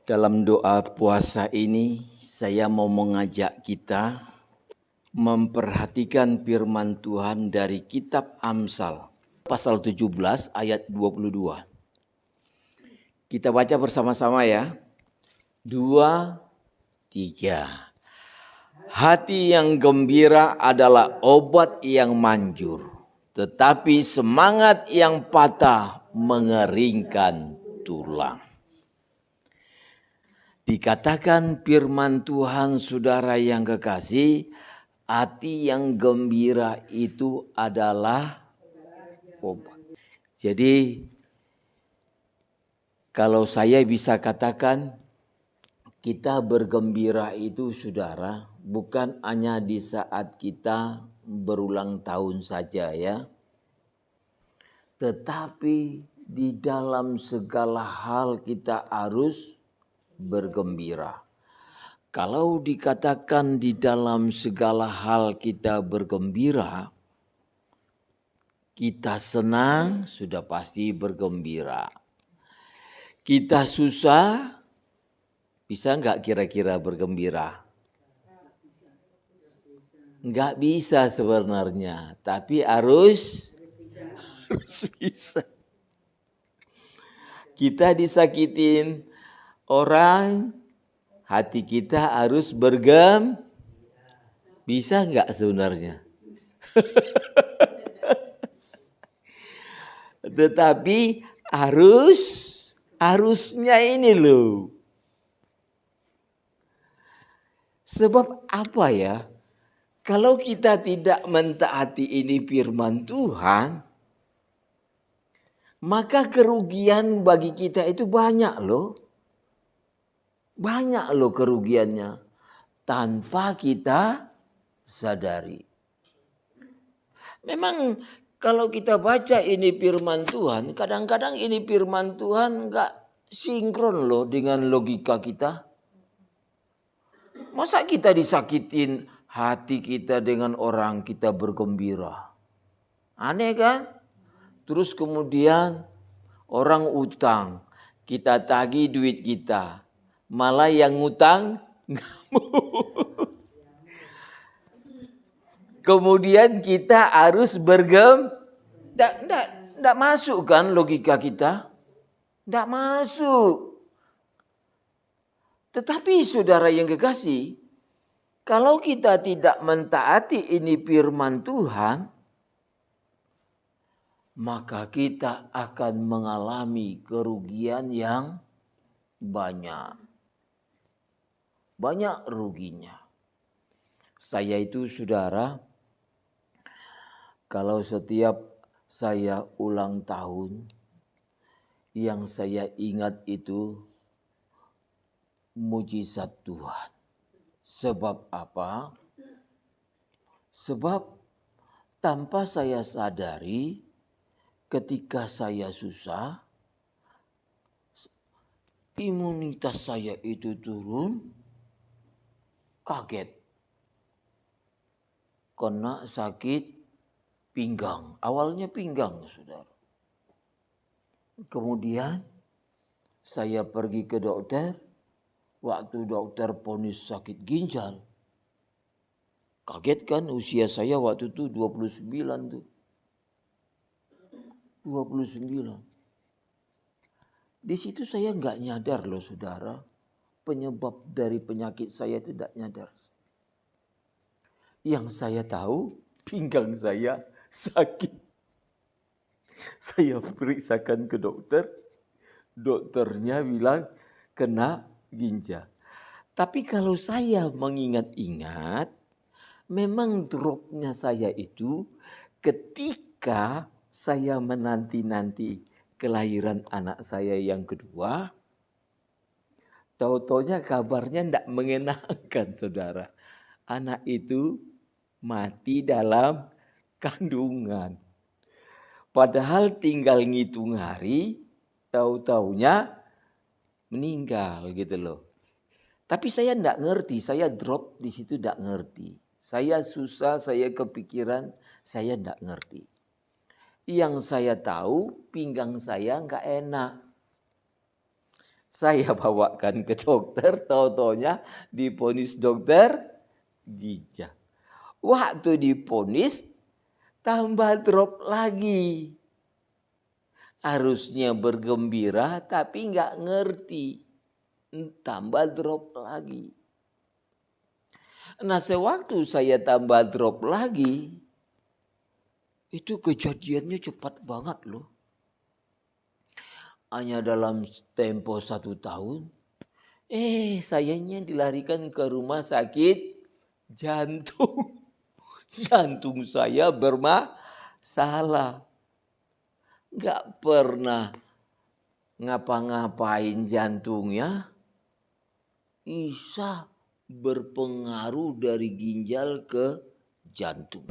Dalam doa puasa ini, saya mau mengajak kita memperhatikan firman Tuhan dari kitab Amsal, pasal 17 ayat 22. Kita baca bersama-sama ya. 2, 3. Hati yang gembira adalah obat yang manjur, tetapi semangat yang patah mengeringkan tulang. Dikatakan firman Tuhan, saudara yang kekasih, hati yang gembira itu adalah obat. Jadi kalau saya bisa katakan, kita bergembira itu saudara, bukan hanya di saat kita berulang tahun saja ya. Tetapi di dalam segala hal kita harus bergembira. Kalau dikatakan di dalam segala hal kita bergembira, kita senang sudah pasti bergembira. Kita susah, bisa enggak kira-kira bergembira? Enggak bisa sebenarnya, tapi harus bisa. Kita disakitin orang, hati kita harus bisa enggak sebenarnya? Tetapi harusnya ini loh. Sebab apa ya? Kalau kita tidak mentaati ini firman Tuhan, maka kerugian bagi kita itu banyak loh. Banyak loh kerugiannya. Tanpa kita sadari. Memang kalau kita baca ini firman Tuhan, kadang-kadang ini firman Tuhan enggak sinkron loh dengan logika kita. Masa kita disakitin hati kita dengan orang kita bergembira? Aneh kan? Terus kemudian orang utang, kita tagih duit kita. Malah yang ngutang kemudian kita harus Tidak masuk kan logika kita? Tidak masuk. Tetapi saudara yang kekasih, kalau kita tidak mentaati ini firman Tuhan, maka kita akan mengalami kerugian yang banyak. Banyak ruginya. Saya itu saudara, kalau setiap saya ulang tahun, yang saya ingat itu mujizat Tuhan. Sebab apa? Sebab tanpa saya sadari, ketika saya susah, imunitas saya itu turun, kaget. Kena sakit pinggang. Awalnya pinggang, saudara. Kemudian saya pergi ke dokter. Waktu dokter vonis sakit ginjal. Kaget kan, usia saya waktu itu 29 tuh. 29. Di situ saya enggak nyadar loh saudara. Penyebab dari penyakit saya itu enggak nyadar. Yang saya tahu pinggang saya sakit. Saya periksakan ke dokter. Dokternya bilang kena ginjal. Tapi kalau saya mengingat-ingat, memang dropnya saya itu ketika saya menanti-nanti kelahiran anak saya yang kedua, tahu-taunya kabarnya tidak mengenakan saudara. Anak itu mati dalam kandungan. Padahal tinggal ngitung hari, tahu-taunya meninggal gitu loh. Tapi saya tidak ngerti, saya drop di situ tidak ngerti. Saya susah, saya kepikiran, saya tidak ngerti. Yang saya tahu pinggang saya enggak enak. Saya bawakan ke dokter, tau-taunya diponis dokter ginjal. Waktu diponis tambah drop lagi. Harusnya bergembira tapi nggak ngerti. Tambah drop lagi. Nah sewaktu saya tambah drop lagi, itu kejadiannya cepat banget loh. Hanya dalam tempo 1 tahun, sayanya dilarikan ke rumah sakit jantung. Jantung saya bermasalah. Nggak pernah ngapa-ngapain jantungnya, bisa berpengaruh dari ginjal ke jantung.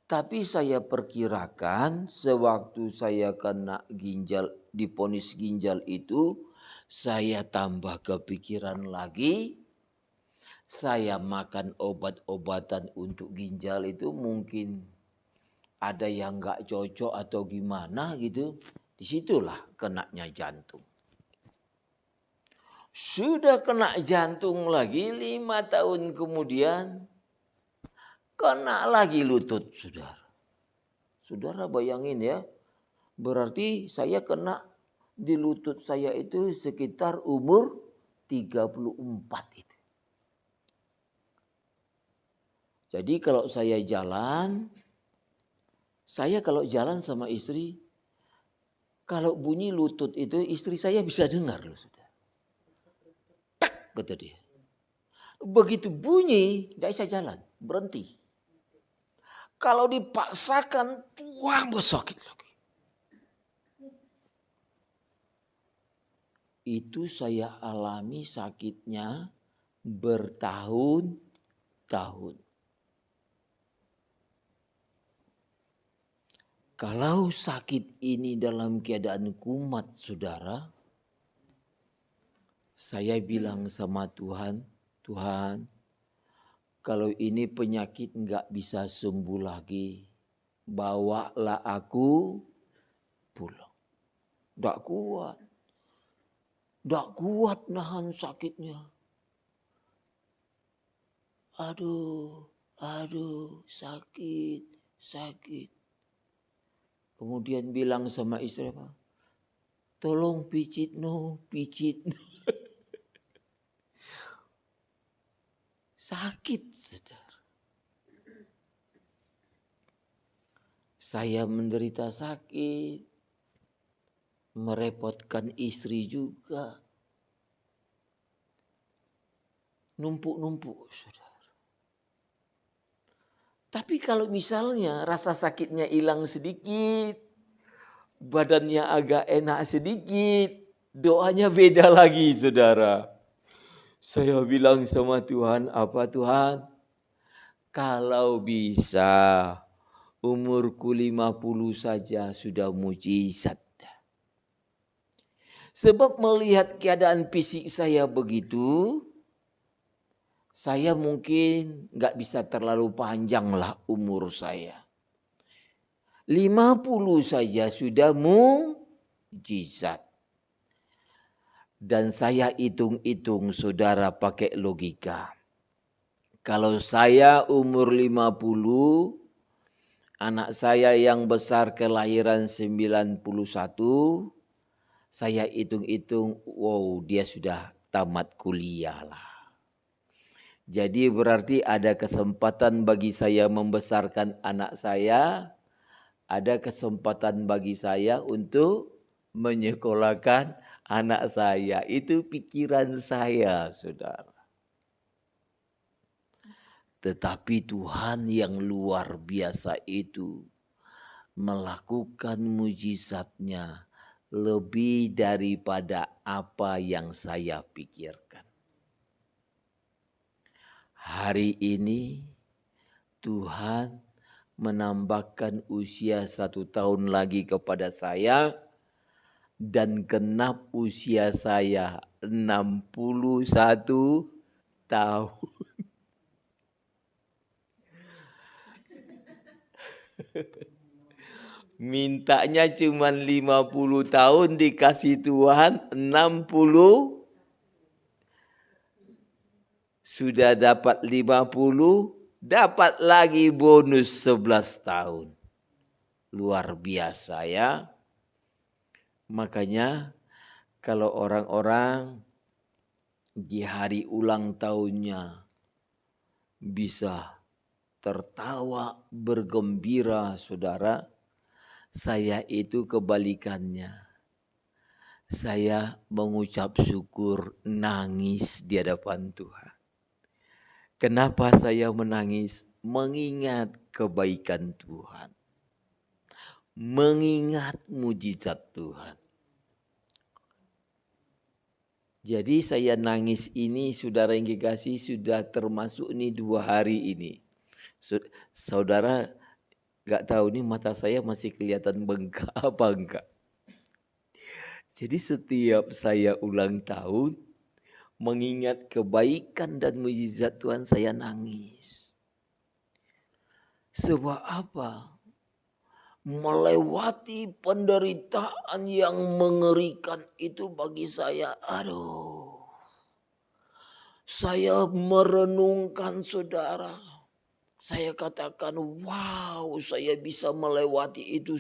Tapi saya perkirakan sewaktu saya kena ginjal, diponis ginjal itu, saya tambah kepikiran lagi. Saya makan obat-obatan untuk ginjal itu mungkin ada yang nggak cocok atau gimana gitu. Disitulah kenanya jantung. Sudah kena jantung lagi 5 tahun kemudian, kena lagi lutut, saudara. Saudara bayangin ya, berarti saya kena di lutut saya itu sekitar umur 34 itu. Jadi kalau saya jalan sama istri, kalau bunyi lutut itu istri saya bisa dengar loh, saudara. Tak, kata dia. Begitu bunyi, tidak bisa jalan, berhenti. Kalau dipaksakan, tambah sakit lagi. Itu saya alami sakitnya bertahun-tahun. Kalau sakit ini dalam keadaan kumat, saudara, saya bilang sama Tuhan, Tuhan, kalau ini penyakit nggak bisa sembuh lagi, bawalah aku pulang. Nggak kuat nahan sakitnya. Aduh, sakit. Kemudian bilang sama istri, tolong pijit no. Sakit, saudara. Saya menderita sakit, merepotkan istri juga. Numpuk-numpuk, saudara. Tapi kalau misalnya rasa sakitnya hilang sedikit, badannya agak enak sedikit, doanya beda lagi, saudara. Saya bilang sama Tuhan, apa Tuhan? Kalau bisa umurku 50 saja sudah mujizat. Sebab melihat keadaan fisik saya begitu, saya mungkin gak bisa terlalu panjang lah umur saya. 50 saja sudah mujizat. Dan saya hitung-hitung, saudara, pakai logika. Kalau saya umur 50, anak saya yang besar kelahiran 91, saya hitung-hitung, wow, dia sudah tamat kuliah lah. Jadi berarti ada kesempatan bagi saya membesarkan anak saya, ada kesempatan bagi saya untuk menyekolahkan anak saya. Itu pikiran saya, saudara. Tetapi Tuhan yang luar biasa itu melakukan mujizatnya lebih daripada apa yang saya pikirkan. Hari ini Tuhan menambahkan usia 1 tahun lagi kepada saya dan genap usia saya 61 tahun. Mintanya cuma 50 tahun, dikasih Tuhan 60. Sudah dapat 50, dapat lagi bonus 11 tahun. Luar biasa ya. Makanya kalau orang-orang di hari ulang tahunnya bisa tertawa, bergembira, saudara, saya itu kebalikannya. Saya mengucap syukur, nangis di hadapan Tuhan. Kenapa saya menangis? Mengingat kebaikan Tuhan. Mengingat mujizat Tuhan. Jadi saya nangis ini, saudara yang dikasih, sudah termasuk nih 2 hari ini. Saudara gak tahu nih mata saya masih kelihatan bengkak apa enggak. Jadi setiap saya ulang tahun, mengingat kebaikan dan mujizat Tuhan, saya nangis. Sebab apa? Melewati penderitaan yang mengerikan itu bagi saya, aduh. Saya merenungkan, saudara. Saya katakan, wow, saya bisa melewati itu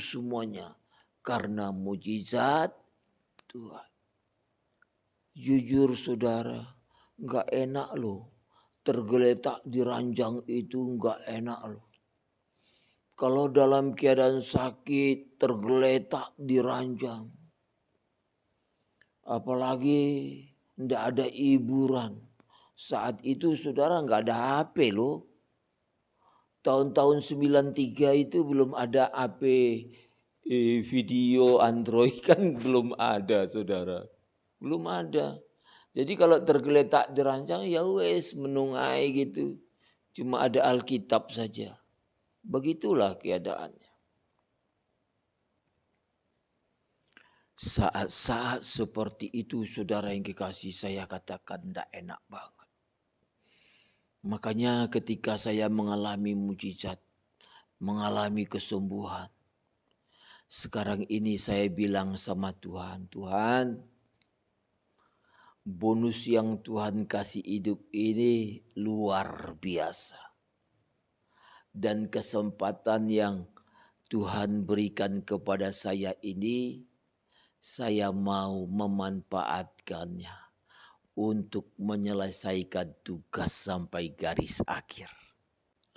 semuanya karena mujizat Tuhan. Jujur, saudara, nggak enak loh. Tergeletak di ranjang itu nggak enak loh. Kalau dalam keadaan sakit, tergeletak di ranjang. Apalagi tidak ada hiburan. Saat itu saudara nggak ada HP loh. Tahun-tahun 93 itu belum ada HP video Android kan belum ada, saudara. Belum ada. Jadi kalau tergeletak di ranjang ya wes menungai gitu. Cuma ada Alkitab saja. Begitulah keadaannya. Saat-saat seperti itu, saudara yang kekasih, saya katakan tidak enak banget. Makanya ketika saya mengalami mujizat, mengalami kesembuhan, sekarang ini saya bilang sama Tuhan, Tuhan, bonus yang Tuhan kasih hidup ini luar biasa. Dan kesempatan yang Tuhan berikan kepada saya ini, saya mau memanfaatkannya untuk menyelesaikan tugas sampai garis akhir.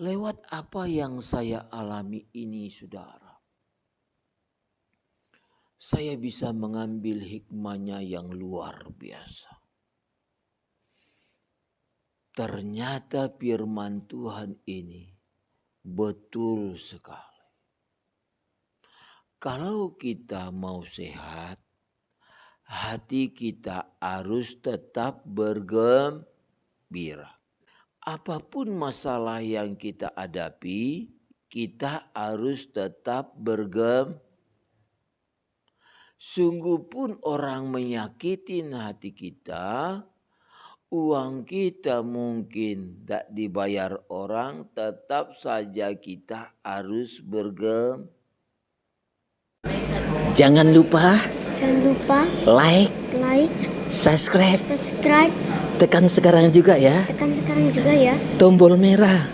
Lewat apa yang saya alami ini, saudara, saya bisa mengambil hikmahnya yang luar biasa. Ternyata firman Tuhan ini betul sekali. Kalau kita mau sehat, hati kita harus tetap bergembira. Apapun masalah yang kita hadapi, kita harus tetap bergembira. Sungguh pun orang menyakitin hati kita, uang kita mungkin tidak dibayar orang, tetap saja kita harus bergembira. Jangan lupa like, subscribe. Tekan sekarang juga ya. Tombol merah.